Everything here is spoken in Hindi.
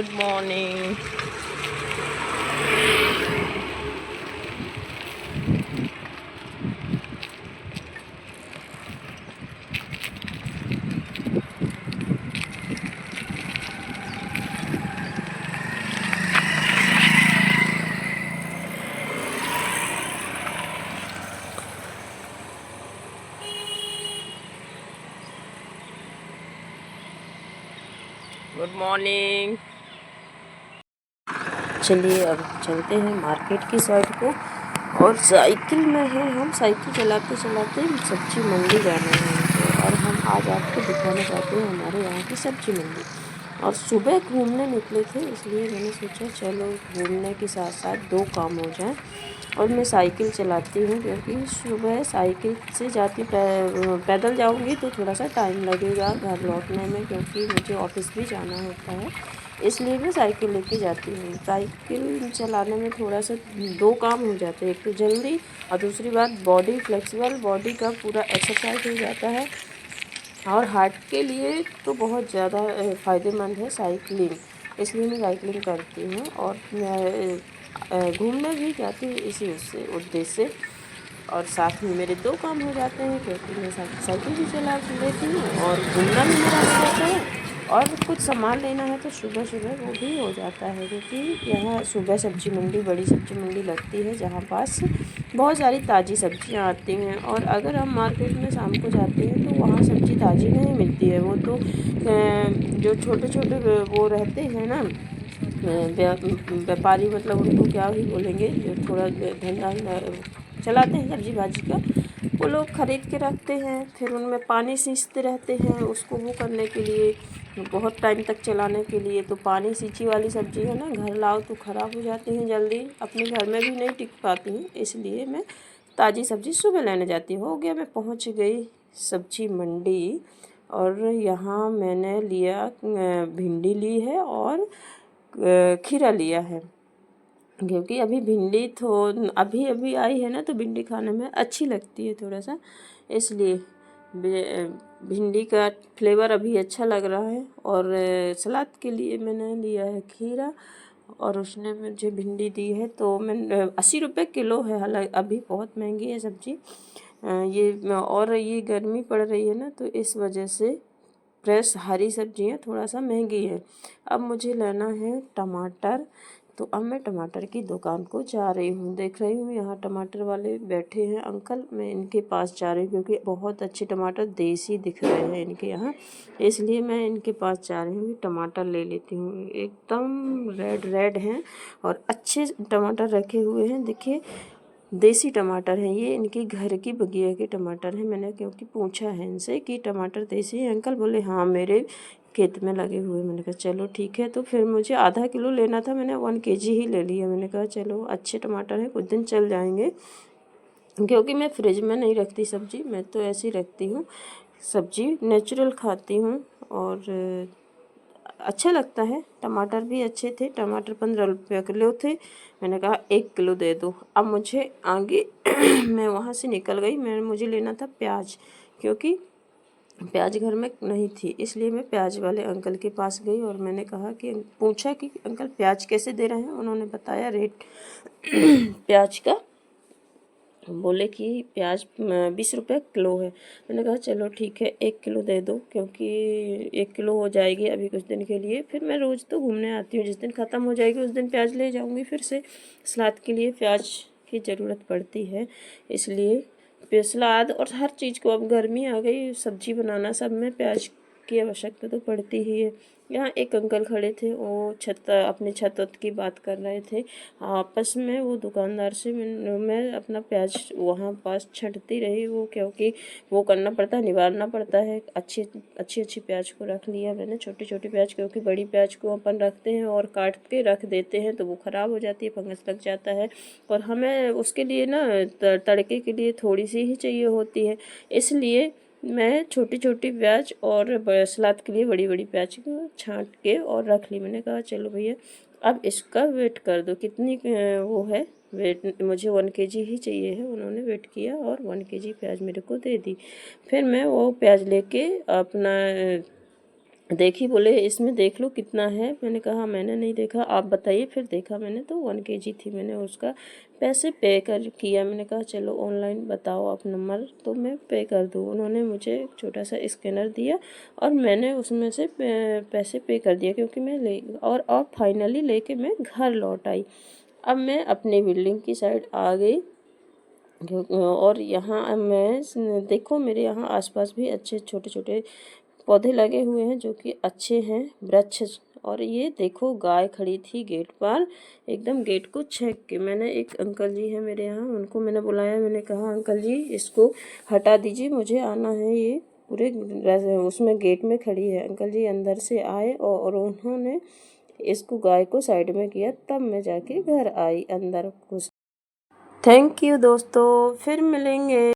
Good morning. Good morning. चलिए अब चलते हैं मार्केट की साइड को। और साइकिल में है, हम साइकिल चलाते चलाते सब्जी मंडी जाना है हमको। और हम आज आपको दिखाना चाहते हैं हमारे यहाँ की सब्जी मंडी। और सुबह घूमने निकले थे, इसलिए मैंने सोचा चलो घूमने के साथ साथ दो काम हो जाए। और मैं साइकिल चलाती हूँ क्योंकि सुबह साइकिल से जाती पैदल जाऊँगी तो थोड़ा सा टाइम लगेगा घर लौटने में, क्योंकि मुझे ऑफिस भी जाना होता है। इसलिए मैं साइकिल लेके जाती हूँ। साइकिल चलाने में थोड़ा सा दो काम हो जाते हैं, एक तो जल्दी और दूसरी बात बॉडी फ्लेक्सिबल, बॉडी का पूरा एक्सरसाइज हो जाता है। और हार्ट के लिए तो बहुत ज़्यादा फ़ायदेमंद है साइकिलिंग, इसलिए मैं साइकिलिंग करती हूँ। और मैं घूमने भी जाती हूँ इसी उससे उद्देश्य से। और साथ में मेरे दो काम हो जाते हैं, क्योंकि मैं साइकिल भी चला लेती हूँ और घूमना भी मेरा हो जाता है। और कुछ सामान लेना है तो सुबह सुबह वो भी हो जाता है, क्योंकि यहाँ सुबह सब्ज़ी मंडी, बड़ी सब्ज़ी मंडी लगती है जहाँ पास बहुत सारी ताज़ी सब्ज़ियाँ आती हैं। और अगर हम मार्केट में शाम को जाते हैं तो वहाँ सब्ज़ी ताज़ी नहीं मिलती है। वो तो जो छोटे छोटे वो रहते हैं ना, व्यापारी, मतलब उनको क्या ही बोलेंगे, जो थोड़ा धंधा चलाते हैं सब्जी भाजी का, वो लोग ख़रीद के रखते हैं। फिर उनमें पानी सींचते रहते हैं उसको वो करने के लिए, बहुत टाइम तक चलाने के लिए। तो पानी सींची वाली सब्ज़ी है ना, घर लाओ तो ख़राब हो जाती हैं जल्दी, अपने घर में भी नहीं टिक पाती हैं। इसलिए मैं ताज़ी सब्ज़ी सुबह लेने जाती हूँ। हो गया, मैं पहुँच गई सब्ज़ी मंडी। और यहाँ मैंने लिया भिंडी ली है और खीरा लिया है, क्योंकि अभी भिंडी तो अभी अभी आई है ना, तो भिंडी खाने में अच्छी लगती है थोड़ा सा, इसलिए भिंडी का फ्लेवर अभी अच्छा लग रहा है। और सलाद के लिए मैंने लिया है खीरा, और उसने मुझे भिंडी दी है। तो मैं 80 रुपये किलो है, हालांकि अभी बहुत महंगी है सब्ज़ी ये। और ये गर्मी पड़ रही है ना, तो इस वजह से फ्रेश हरी सब्जियां थोड़ा सा महंगी है। अब मुझे लेना है टमाटर, तो अब मैं टमाटर की दुकान को जा रही हूँ। देख रही हूँ यहाँ टमाटर वाले बैठे हैं अंकल, मैं इनके पास जा रही हूँ क्योंकि बहुत अच्छे टमाटर देसी दिख रहे हैं इनके यहाँ, इसलिए मैं इनके पास जा रही हूँ। टमाटर ले लेती हूँ, एकदम रेड रेड हैं और अच्छे टमाटर रखे हुए हैं। देखिए देसी टमाटर हैं ये, इनके घर की बगिया के टमाटर हैं। मैंने क्योंकि पूछा है इनसे कि टमाटर देसी हैं अंकल, बोले हाँ मेरे खेत में लगे हुए। मैंने कहा चलो ठीक है। तो फिर मुझे आधा किलो लेना था, मैंने 1 kg ही ले लिया। मैंने कहा चलो अच्छे टमाटर हैं, कुछ दिन चल जाएंगे, क्योंकि मैं फ्रिज में नहीं रखती सब्ज़ी, मैं तो ऐसी रखती हूँ सब्ज़ी, नेचुरल खाती हूँ। और अच्छा लगता है। टमाटर भी अच्छे थे, टमाटर 15 रुपये किलो थे। मैंने कहा 1 किलो दे दो। अब मुझे आगे मैं वहाँ से निकल गई, मुझे लेना था प्याज, क्योंकि प्याज घर में नहीं थी, इसलिए मैं प्याज वाले अंकल के पास गई। और मैंने कहा कि पूछा कि अंकल प्याज कैसे दे रहे हैं, उन्होंने बताया रेट प्याज का। बोले कि प्याज 20 रुपये किलो है। मैंने कहा चलो ठीक है 1 किलो दे दो, क्योंकि 1 किलो हो जाएगी अभी कुछ दिन के लिए। फिर मैं रोज़ तो घूमने आती हूँ, जिस दिन ख़त्म हो जाएगी उस दिन प्याज ले जाऊँगी फिर से। सलाद के लिए प्याज की ज़रूरत पड़ती है, इसलिए सलाद और हर चीज़ को, अब गर्मी आ गई, सब्ज़ी बनाना सब में प्याज की आवश्यकता तो पड़ती ही है। यहाँ एक अंकल खड़े थे, वो अपनी छत की बात कर रहे थे आपस में। वो दुकानदार से मैं अपना प्याज वहाँ पास छँटती रही, वो क्योंकि वो करना पड़ता है, निवारना पड़ता है। अच्छी प्याज को रख लिया मैंने, छोटी छोटी प्याज, क्योंकि बड़ी प्याज को अपन रखते हैं और काट के रख देते हैं तो वो ख़राब हो जाती है, फंगस लग जाता है। और हमें उसके लिए ना तड़के के लिए थोड़ी सी ही चाहिए होती है, इसलिए मैं छोटी छोटी प्याज और सलाद के लिए बड़ी बड़ी प्याज को छांट के और रख ली। मैंने कहा चलो भैया अब इसका वेट कर दो, कितनी वो है वेट, मुझे 1 kg ही चाहिए है। उन्होंने वेट किया और 1 kg प्याज मेरे को दे दी। फिर मैं वो प्याज लेके अपना देखी, बोले इसमें देख लो कितना है। मैंने कहा मैंने नहीं देखा, आप बताइए। फिर देखा मैंने तो 1 kg थी। मैंने उसका पैसे पे कर किया। मैंने कहा चलो ऑनलाइन बताओ आप नंबर तो मैं पे कर दूँ। उन्होंने मुझे एक छोटा सा स्कैनर दिया और मैंने उसमें से पैसे पे कर दिया, क्योंकि मैं ले और फाइनली लेके मैं घर लौट आई। अब मैं अपनी बिल्डिंग की साइड आ गई, और यहाँ मैं देखो मेरे यहाँ आसपास भी अच्छे छोटे छोटे पौधे लगे हुए हैं जो कि अच्छे हैं वृक्ष। और ये देखो गाय खड़ी थी गेट पर, एकदम गेट को छेक के। मैंने एक अंकल जी हैं मेरे यहाँ, उनको मैंने बुलाया। मैंने कहा अंकल जी इसको हटा दीजिए, मुझे आना है। ये पूरे उसमें गेट में खड़ी है। अंकल जी अंदर से आए और उन्होंने इसको गाय को साइड में किया, तब मैं जाके घर आई अंदर। कुछ थैंक यू दोस्तों, फिर मिलेंगे।